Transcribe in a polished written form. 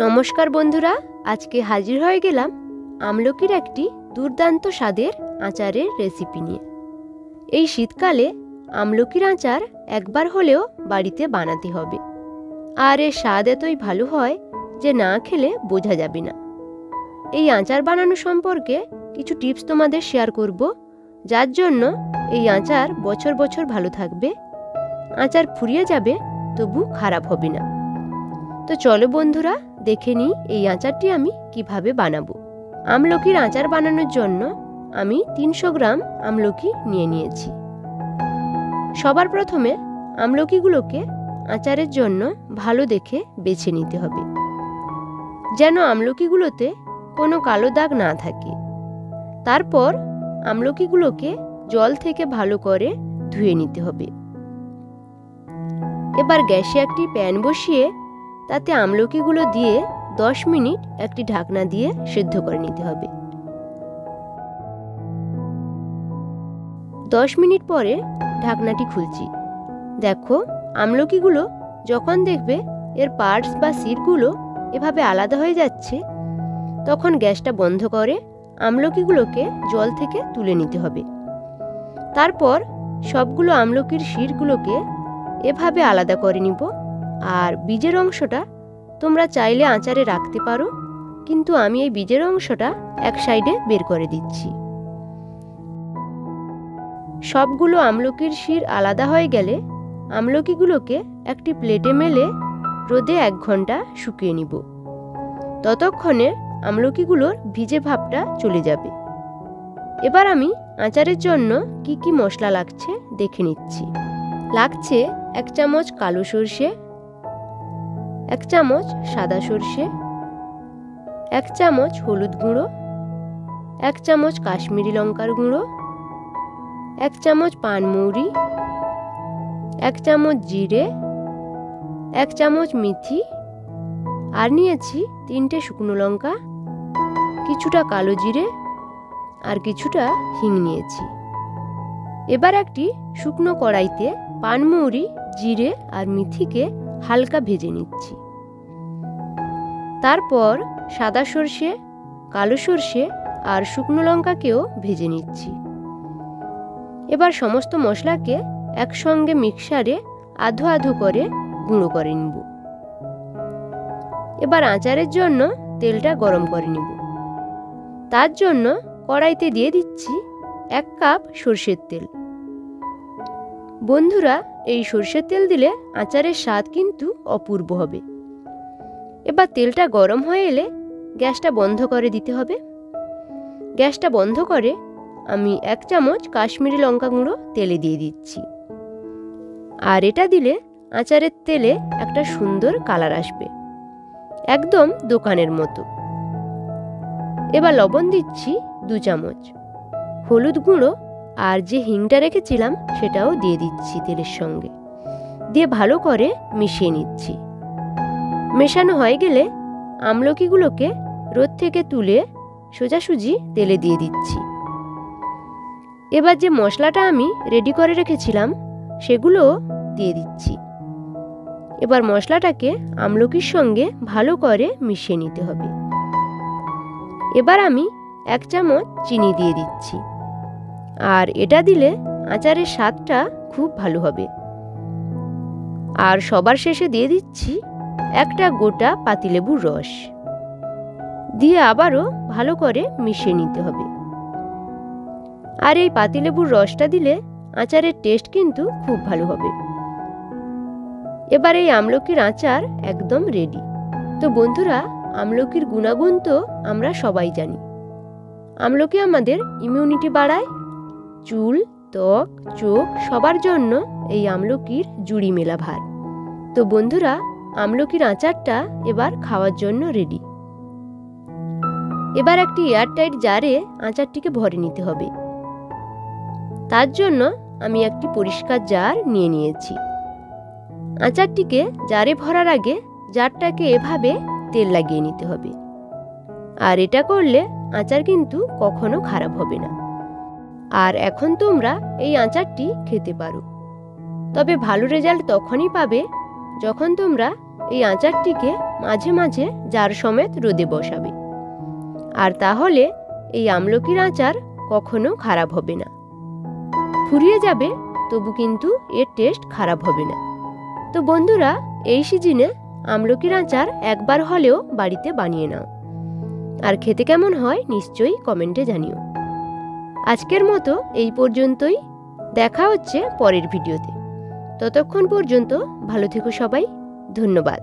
নমস্কার বন্ধুরা, আজকে হাজির হয়ে গেলাম আমলকির একটি দুর্দান্ত স্বাদের আচারের রেসিপি নিয়ে। এই শীতকালে আমলকির আচার একবার হলেও বাড়িতে বানাতে হবে। আর এর স্বাদ এতই ভালো হয় যে না খেলে বোঝা যাবে না। এই আচার বানানো সম্পর্কে কিছু টিপস তোমাদের শেয়ার করব, যার জন্য এই আচার বছর বছর ভালো থাকবে। আচার ফুরিয়ে যাবে তবু খারাপ হবে না। তো চলো বন্ধুরা, দেখে নিই এই আচারটি আমি কিভাবে বানাবো। আমলকির আচার বানানোর জন্য আমি 300 গ্রাম আমলকি নিয়ে নিয়েছি। সবার প্রথমে আমলকিগুলোকে আচারের জন্য ভালো দেখে বেছে নিতে হবে, যেন আমলকিগুলোতে কোনো কালো দাগ না থাকে। তারপর আমলকিগুলোকে জল থেকে ভালো করে ধুয়ে নিতে হবে। এবার গ্যাসে একটি প্যান বসিয়ে তাতে আমলকিগুলো দিয়ে 10 মিনিট একটি ঢাকনা দিয়ে সেদ্ধ করে নিতে হবে। 10 মিনিট পরে ঢাকনাটি খুলছি। দেখো, আমলকিগুলো যখন দেখবে এর পার্টস বা সিডগুলো এভাবে আলাদা হয়ে যাচ্ছে, তখন গ্যাসটা বন্ধ করে আমলকিগুলোকে জল থেকে তুলে নিতে হবে। তারপর সবগুলো আমলকির শিরগুলোকে এভাবে আলাদা করে নিব। আর বীজের অংশটা তোমরা চাইলে আচারে রাখতে পারো, কিন্তু আমি এই বীজের অংশটা এক সাইডে বের করে দিচ্ছি। সবগুলো আমলকির শির আলাদা হয়ে গেলে আমলকিগুলোকে একটি প্লেটে মেলে রোদে 1 ঘন্টা শুকিয়ে নিব। ততক্ষণে আমলকিগুলোর ভিজে ভাবটা চলে যাবে। এবার আমি আচারের জন্য কি কি মশলা লাগছে দেখে নিচ্ছি। লাগছে 1 চামচ কালো সর্ষে, 1 চামচ সাদা সর্ষে, 1 চামচ হলুদ গুঁড়ো, 1 চামচ কাশ্মীরি লঙ্কার গুঁড়ো, 1 চামচ পানমৌরি, 1 চামচ জিরে, 1 চামচ মেথি, আর নিয়েছি 3টে শুকনো লঙ্কা, কিছুটা কালো জিরে আর কিছুটা হিং নিয়েছি। এবার একটি শুকনো কড়াইতে পানমৌরি, জিরে আর মেথিকে হালকা ভেজে নিচ্ছি। তারপর সাদা সর্ষে, কালো সর্ষে আর শুকনো লঙ্কাকেও ভেজে নিচ্ছি। এবার সমস্ত মশলাকে একসঙ্গে মিক্সারে আধো আধো করে গুঁড়ো করে নিব। এবার আচারের জন্য তেলটা গরম করে নিব। তার জন্য কড়াইতে দিয়ে দিচ্ছি 1 কাপ সর্ষের তেল। বন্ধুরা, এই সর্ষের তেল দিলে আচারের স্বাদ কিন্তু অপূর্ব হবে। এবার তেলটা গরম হয়ে এলে গ্যাসটা বন্ধ করে দিতে হবে। গ্যাসটা বন্ধ করে আমি 1 চামচ কাশ্মীরি লঙ্কা গুঁড়ো তেলে দিয়ে দিচ্ছি। আর এটা দিলে আচারের তেলে একটা সুন্দর কালার আসবে, একদম দোকানের মতো। এবার লবণ দিচ্ছি 2 চামচ, হলুদ গুঁড়ো আর যে হিংটা রেখেছিলাম সেটাও দিয়ে দিচ্ছি তেলের সঙ্গে, দিয়ে ভালো করে মিশিয়ে নিচ্ছি। মেশানো হয়ে গেলে আমলকিগুলোকে রোদ থেকে তুলে সোজাসুজি তেলে দিয়ে দিচ্ছি। এবার যে মশলাটা আমি রেডি করে রেখেছিলাম সেগুলোও দিয়ে দিচ্ছি। এবার মশলাটাকে আমলকির সঙ্গে ভালো করে মিশিয়ে নিতে হবে। এবার আমি 1 চামচ চিনি দিয়ে দিচ্ছি। আর এটা দিলে আচারের স্বাদটা খুব ভালো হবে। আর সবার শেষে দিয়ে দিচ্ছি একটা গোটা পাতিলেবুর রস, দিয়ে আবারও ভালো করে মিশিয়ে নিতে হবে। আর এই পাতিলেবুর রসটা দিলে আচারের টেস্ট কিন্তু খুব ভালো হবে। এবার এই আমলকির আচার একদম রেডি। তো বন্ধুরা, আমলকির গুণাগুণ তো আমরা সবাই জানি। আমলকি আমাদের ইমিউনিটি বাড়ায়, চুল, ত্বক, চোখ সবার জন্য এই আমলকির জুড়ি মেলা ভার। তো বন্ধুরা, আমলকির আচারটা এবার খাওয়ার জন্য রেডি। এবার একটি এয়ারটাইট জারে আচারটিকে ভরে নিতে হবে। তার জন্য আমি একটি পরিষ্কার জার নিয়ে নিয়েছি। আচারটিকে জারে ভরার আগে জারটাকে এভাবে তেল লাগিয়ে নিতে হবে। আর এটা করলে আচার কিন্তু কখনো খারাপ হবে না। আর এখন তোমরা এই আচারটি খেতে পারো। তবে ভালো রেজাল্ট তখনই পাবে যখন তোমরা এই আচারটিকে মাঝে মাঝে জার সমেত রোদে বসাবে, আর তাহলে এই আমলকির আচার কখনো খারাপ হবে না। ফুরিয়ে যাবে তবু কিন্তু এর টেস্ট খারাপ হবে না। তো বন্ধুরা, এই সিজনে আমলকির আচার একবার হলেও বাড়িতে বানিয়ে নাও, আর খেতে কেমন হয় নিশ্চয়ই কমেন্টে জানিও। আজকের মতো এই পর্যন্তই, দেখা হচ্ছে পরের ভিডিওতে। ততক্ষণ পর্যন্ত ভালো থেকো সবাই, ধন্যবাদ।